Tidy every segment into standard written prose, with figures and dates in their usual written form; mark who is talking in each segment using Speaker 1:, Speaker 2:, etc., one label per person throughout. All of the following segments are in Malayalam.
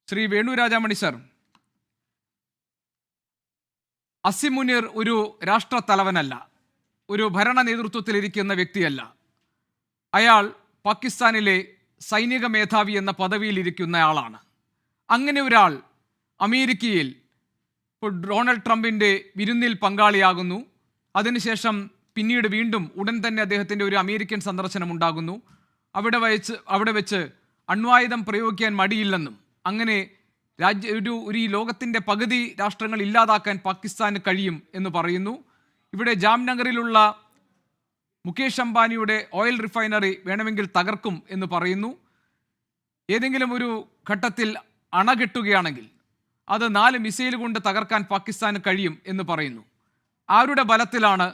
Speaker 1: ശ്രീ വേണു രാജാമണി സർ, അസിം മുനീർ ഒരു രാഷ്ട്രത്തലവനല്ല, ഒരു ഭരണ നേതൃത്വത്തിലിരിക്കുന്ന വ്യക്തിയല്ല. അയാൾ പാകിസ്ഥാനിലെ സൈനിക മേധാവി എന്ന പദവിയിലിരിക്കുന്ന ആളാണ്. അങ്ങനെ ഒരാൾ അമേരിക്കയിൽ ഡൊണാൾഡ് ട്രംപിൻ്റെ വിരുന്നിൽ പങ്കാളിയാകുന്നു. അതിനുശേഷം പിന്നീട് വീണ്ടും ഉടൻ തന്നെ അദ്ദേഹത്തിൻ്റെ ഒരു അമേരിക്കൻ സന്ദർശനം ഉണ്ടാകുന്നു. അവിടെ വെച്ച് അണ്വായുധം പ്രയോഗിക്കാൻ മടിയില്ലെന്നും അങ്ങനെ ഈ ലോകത്തിൻ്റെ പകുതി രാഷ്ട്രങ്ങൾ ഇല്ലാതാക്കാൻ പാകിസ്ഥാന് കഴിയും എന്ന് പറയുന്നു. ഇവിടെ ജാംനഗറിലുള്ള മുകേഷ് അംബാനിയുടെ ഓയിൽ റിഫൈനറി വേണമെങ്കിൽ തകർക്കും എന്ന് പറയുന്നു. ഏതെങ്കിലും ഒരു ഘട്ടത്തിൽ അണകെട്ടുകയാണെങ്കിൽ അത് 4 മിസൈൽ കൊണ്ട് തകർക്കാൻ പാകിസ്ഥാന് കഴിയും എന്ന് പറയുന്നു. ആരുടെ ബലത്തിലാണ്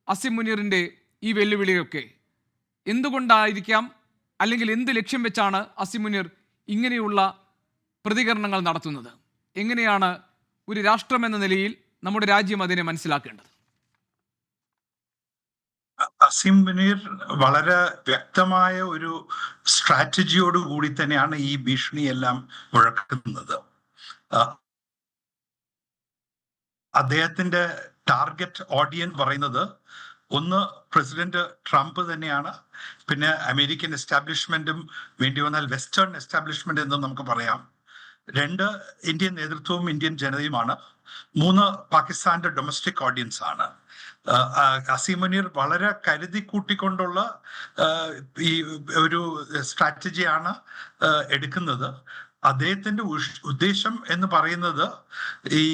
Speaker 1: അസിം മുനീറിൻ്റെ ഈ വെല്ലുവിളിയൊക്കെ? എന്തുകൊണ്ടായിരിക്കാം, അല്ലെങ്കിൽ എന്ത് ലക്ഷ്യം വെച്ചാണ് അസിം മുനീർ ഇങ്ങനെയുള്ള പ്രതികരണങ്ങൾ നടത്തുന്നത്? എങ്ങനെയാണ് ഒരു രാഷ്ട്രമെന്ന നിലയിൽ നമ്മുടെ രാജ്യം അതിനെ മനസ്സിലാക്കേണ്ടത്?
Speaker 2: അസിം മുനീർ വളരെ വ്യക്തമായ ഒരു സ്ട്രാറ്റജിയോട് കൂടി തന്നെയാണ് ഈ ഭീഷണിയെല്ലാം മുഴക്കുന്നത്. അദ്ദേഹത്തിന്റെ ടാർഗറ്റ് ഓഡിയൻസ് പറയുന്നത് ഒന്ന് പ്രസിഡന്റ് ട്രംപ് തന്നെയാണ്, പിന്നെ അമേരിക്കൻ എസ്റ്റാബ്ലിഷ്മെന്റും, വേണ്ടി വന്നാൽ വെസ്റ്റേൺ എസ്റ്റാബ്ലിഷ്മെന്റ് എന്നും നമുക്ക് പറയാം. 2 ഇന്ത്യൻ നേതൃത്വവും ഇന്ത്യൻ ജനതയുമാണ്. 3 പാകിസ്ഥാന്റെ ഡൊമസ്റ്റിക് ഓഡിയൻസ് ആണ്. അസിം മുനീർ വളരെ കരുതി കൂട്ടിക്കൊണ്ടുള്ള ഈ ഒരു സ്ട്രാറ്റജിയാണ് എടുക്കുന്നത്. അദ്ദേഹത്തിന്റെ ഉദ്ദേശം എന്ന് പറയുന്നത് ഈ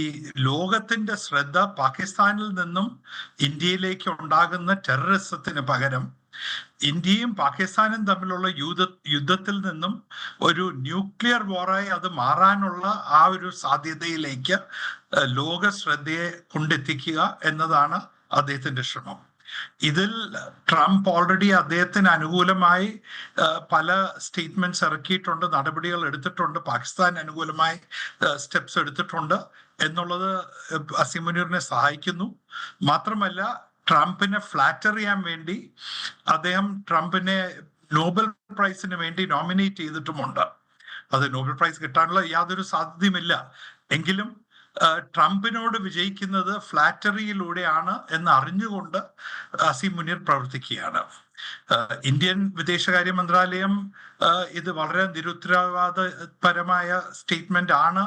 Speaker 2: ലോകത്തിന്റെ ശ്രദ്ധ പാകിസ്ഥാനിൽ നിന്നും ഇന്ത്യയിലേക്ക് ഉണ്ടാകുന്ന ടെററിസത്തിന് പകരം ഇന്ത്യയും പാകിസ്ഥാനും തമ്മിലുള്ള യുദ്ധത്തിൽ നിന്നും ഒരു ന്യൂക്ലിയർ വാറായി അത് മാറാനുള്ള ആ ഒരു സാധ്യതയിലേക്ക് ലോക ശ്രദ്ധയെ കൊണ്ടെത്തിക്കുക എന്നതാണ് അദ്ദേഹത്തിന്റെ ശ്രമം. ഇതിൽ ട്രംപ് ഓൾറെഡി അദ്ദേഹത്തിന് അനുകൂലമായി പല സ്റ്റേറ്റ്മെന്റ്സ് ഇറക്കിയിട്ടുണ്ട്, നടപടികൾ എടുത്തിട്ടുണ്ട്, പാകിസ്ഥാൻ അനുകൂലമായി സ്റ്റെപ്സ് എടുത്തിട്ടുണ്ട് എന്നുള്ളത് അസിം മുനീറിനെ സഹായിക്കുന്നു. മാത്രമല്ല, ട്രംപിനെ ഫ്ലാറ്റർ ചെയ്യാൻ വേണ്ടി അദ്ദേഹം ട്രംപിനെ നോബൽ പ്രൈസിന് വേണ്ടി നോമിനേറ്റ് ചെയ്തിട്ടുമുണ്ട്. അത് നോബൽ പ്രൈസ് കിട്ടാനുള്ള യാതൊരു സാധ്യതയുമില്ല. എങ്കിലും ട്രംപിനോട് വിജയിക്കുന്നത് ഫ്ലാറ്ററിയിലൂടെയാണ് എന്ന് അറിഞ്ഞുകൊണ്ട് അസിം മുനീർ പ്രവർത്തിക്കുകയാണ്. ഇന്ത്യൻ വിദേശകാര്യ മന്ത്രാലയം ഇത് വളരെ നിരുത്തരവാദപരമായ സ്റ്റേറ്റ്മെന്റ് ആണ്,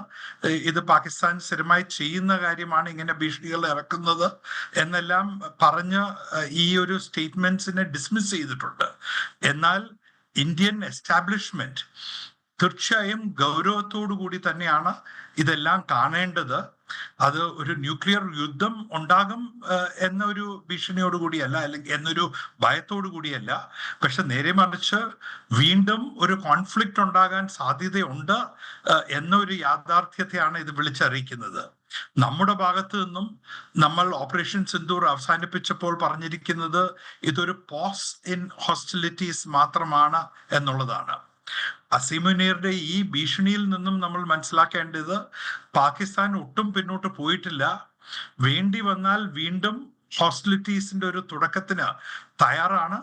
Speaker 2: ഇത് പാകിസ്ഥാൻ സ്ഥിരമായി ചെയ്യുന്ന കാര്യമാണ്, ഇങ്ങനെ ഭീഷണികൾ ഇറക്കുന്നത് എന്നെല്ലാം പറഞ്ഞ് ഈ ഒരു സ്റ്റേറ്റ്മെന്റ്സിനെ ഡിസ്മിസ് ചെയ്തിട്ടുണ്ട്. എന്നാൽ ഇന്ത്യൻ എസ്റ്റാബ്ലിഷ്മെന്റ് തീർച്ചയായും ഗൗരവത്തോടു കൂടി തന്നെയാണ് ഇതെല്ലാം കാണേണ്ടത്. അത് ഒരു ന്യൂക്ലിയർ യുദ്ധം ഉണ്ടാകും എന്നൊരു ഭീഷണിയോടുകൂടിയല്ല, അല്ലെങ്കിൽ എന്നൊരു ഭയത്തോടു കൂടിയല്ല. പക്ഷെ നേരെ മറിച്ച് വീണ്ടും ഒരു കോൺഫ്ലിക്റ്റ് ഉണ്ടാകാൻ സാധ്യതയുണ്ട് എന്നൊരു യാഥാർത്ഥ്യത്തെയാണ് ഇത് വിളിച്ചറിയിക്കുന്നത്. നമ്മുടെ ഭാഗത്തു നിന്നും നമ്മൾ ഓപ്പറേഷൻ സിന്ദൂർ അവസാനിപ്പിച്ചപ്പോൾ പറഞ്ഞിരിക്കുന്നത് ഇതൊരു പോസ് ഇൻ ഹോസ്റ്റിലിറ്റീസ് മാത്രമാണ് എന്നുള്ളതാണ്. അസിം മുനീറിന്റെ ഈ ഭീഷണിയിൽ നിന്നും നമ്മൾ മനസ്സിലാക്കേണ്ടത് പാകിസ്ഥാൻ ഒട്ടും പിന്നോട്ട് പോയിട്ടില്ല. വേണ്ടി വന്നാൽ വീണ്ടും ഹോസ്റ്റിലിറ്റീസിന്റെ ഒരു തുടക്കത്തിന് തയ്യാറാണ്.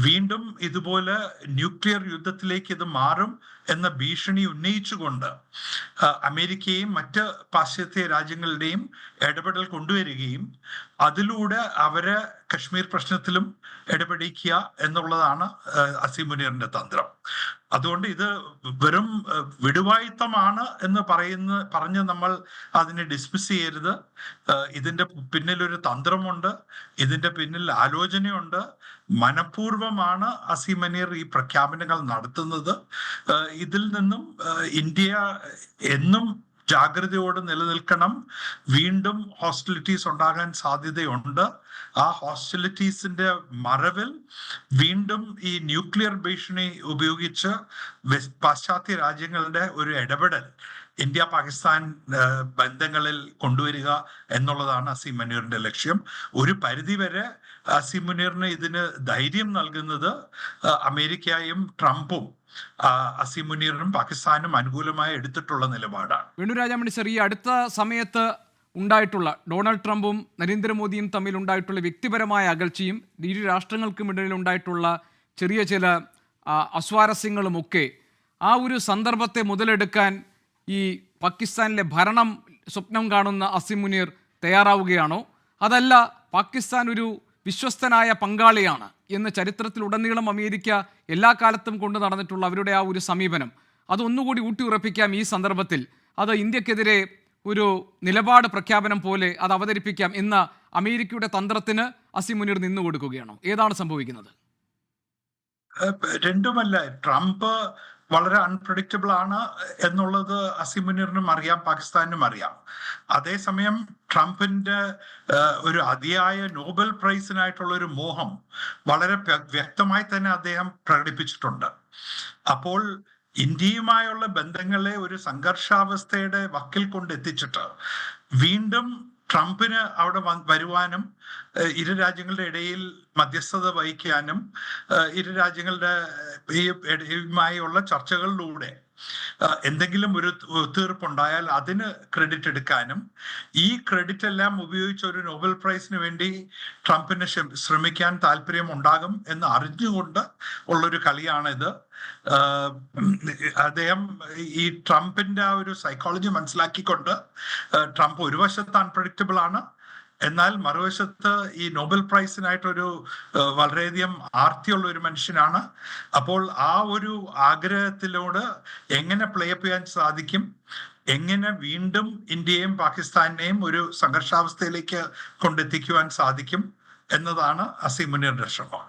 Speaker 2: വീണ്ടും ഇതുപോലെ ന്യൂക്ലിയർ യുദ്ധത്തിലേക്ക് ഇത് മാറും എന്ന ഭീഷണി ഉന്നയിച്ചുകൊണ്ട് അമേരിക്കയും മറ്റ് പാശ്ചാത്യ രാജ്യങ്ങളുടെയും ഇടപെടൽ കൊണ്ടുവരികയും അതിലൂടെ അവരെ കശ്മീർ പ്രശ്നത്തിലും ഇടപെടിക്കുക എന്നുള്ളതാണ് അസിം മുനീറിന്റെ തന്ത്രം. അതുകൊണ്ട് ഇത് വെറും വിടുവായുത്തമാണ് എന്ന് പറഞ്ഞ് നമ്മൾ അതിനെ ഡിസ്മിസ് ചെയ്യരുത്. ഇതിന്റെ പിന്നിൽ ഒരു തന്ത്രമുണ്ട്, ഇതിന്റെ പിന്നിൽ ആലോചനയുണ്ട്. മനഃപൂർവമാണ് അസിം മുനീർ ഈ പ്രഖ്യാപനങ്ങൾ നടത്തുന്നത്. ഇതിൽ നിന്നും ഇന്ത്യ എന്നും ജാഗ്രതയോടെ നിലനിൽക്കണം. വീണ്ടും ഹോസ്റ്റിലിറ്റീസ് ഉണ്ടാകാൻ സാധ്യതയുണ്ട്. ആ ഹോസ്റ്റിലിറ്റീസിന്റെ മറവിൽ വീണ്ടും ഈ ന്യൂക്ലിയർ ഭീഷണി ഉപയോഗിച്ച് പാശ്ചാത്യ രാജ്യങ്ങളുടെ ഒരു ഇടപെടൽ ഇന്ത്യ പാകിസ്ഥാൻ ബന്ധങ്ങളിൽ കൊണ്ടുവരിക എന്നുള്ളതാണ് അസിം മുനീറിന്റെ ലക്ഷ്യം. ഒരു പരിധിവരെ അസിം മുനീറിന് ഇതിന് ധൈര്യം നൽകുന്നത് അമേരിക്കയും ട്രംപും അസിം മുനീറിനും പാകിസ്ഥാനും അനുകൂലമായി എടുത്തിട്ടുള്ള നിലപാടാണ്.
Speaker 1: വേണു രാജാമണി സർ, ഈ അടുത്ത സമയത്ത് ഉണ്ടായിട്ടുള്ള ഡൊണാൾഡ് ട്രംപും നരേന്ദ്രമോദിയും തമ്മിൽ ഉണ്ടായിട്ടുള്ള വ്യക്തിപരമായ അകൽച്ചയും ഇരു രാഷ്ട്രങ്ങൾക്കുമിടയിൽ ഉണ്ടായിട്ടുള്ള ചെറിയ ചില അസ്വാരസ്യങ്ങളുമൊക്കെ ആ ഒരു സന്ദർഭത്തെ മുതലെടുക്കാൻ ഈ പാകിസ്ഥാനിലെ ഭരണം സ്വപ്നം കാണുന്ന അസിം മുനീർ തയ്യാറാവുകയാണോ, അതല്ല പാകിസ്ഥാൻ ഒരു വിശ്വസ്തനായ പങ്കാളിയാണ് എന്ന് ചരിത്രത്തിലുടനീളം അമേരിക്ക എല്ലാ കാലത്തും കൊണ്ട് നടന്നിട്ടുള്ള അവരുടെ ആ ഒരു സമീപനം അതൊന്നുകൂടി ഊട്ടിയുറപ്പിക്കാം ഈ സന്ദർഭത്തിൽ, അത് ഇന്ത്യക്കെതിരെ ഒരു നിലപാട് പ്രഖ്യാപനം പോലെ അത് അവതരിപ്പിക്കാം എന്ന അമേരിക്കയുടെ തന്ത്രത്തിന് അസിം മുനീർ നിന്നു കൊടുക്കുകയാണോ? ഏതാണ് സംഭവിക്കുന്നത്?
Speaker 2: രണ്ടുമല്ല. ട്രംപ് വളരെ അൺപ്രഡിക്റ്റബിൾ ആണ് എന്നുള്ളത് അസിം മുനീറിനും അറിയാം, പാകിസ്ഥാനും അറിയാം. അതേസമയം ട്രംപിന്റെ ഒരു അതിയായ നോബൽ പ്രൈസിനായിട്ടുള്ള ഒരു മോഹം വളരെ വ്യക്തമായി തന്നെ അദ്ദേഹം പ്രകടിപ്പിച്ചിട്ടുണ്ട്. അപ്പോൾ ഇന്ത്യയുമായുള്ള ബന്ധങ്ങളെ ഒരു സംഘർഷാവസ്ഥയുടെ വക്കിൽ കൊണ്ടെത്തിച്ചിട്ട് വീണ്ടും ട്രംപിന് അവിടെ വരുവാനും ഇരു രാജ്യങ്ങളുടെ ഇടയിൽ മധ്യസ്ഥത വഹിക്കാനും ഇരു രാജ്യങ്ങളുടെയുമായുള്ള ചർച്ചകളിലൂടെ എന്തെങ്കിലും ഒരു ഒത്തുതീർപ്പുണ്ടായാൽ അതിന് ക്രെഡിറ്റ് എടുക്കാനും ഈ ക്രെഡിറ്റ് എല്ലാം ഉപയോഗിച്ച് ഒരു നോബൽ പ്രൈസിന് വേണ്ടി ട്രംപിന് ശ്രമിക്കാൻ താല്പര്യം ഉണ്ടാകും എന്ന് അറിഞ്ഞുകൊണ്ട് ഉള്ളൊരു കളിയാണിത്. അദ്ദേഹം ഈ ട്രംപിന്റെ ആ ഒരു സൈക്കോളജി മനസ്സിലാക്കിക്കൊണ്ട് ട്രംപ് ഒരു വശത്ത് അൺപ്രഡിക്റ്റബിൾ ആണ്, എന്നാൽ മറുവശത്ത് ഈ നോബൽ പ്രൈസിനായിട്ടൊരു വളരെയധികം ആർത്തിയുള്ള ഒരു മനുഷ്യനാണ്. അപ്പോൾ ആ ഒരു ആഗ്രഹത്തിലൂടെ എങ്ങനെ പ്ലേ അപ്പ് ചെയ്യാൻ സാധിക്കും, എങ്ങനെ വീണ്ടും ഇന്ത്യയും പാകിസ്ഥാനെയും ഒരു സംഘർഷാവസ്ഥയിലേക്ക് കൊണ്ടെത്തിക്കുവാൻ സാധിക്കും എന്നതാണ് അസിം മുനീറിന്റെ ശ്രമം.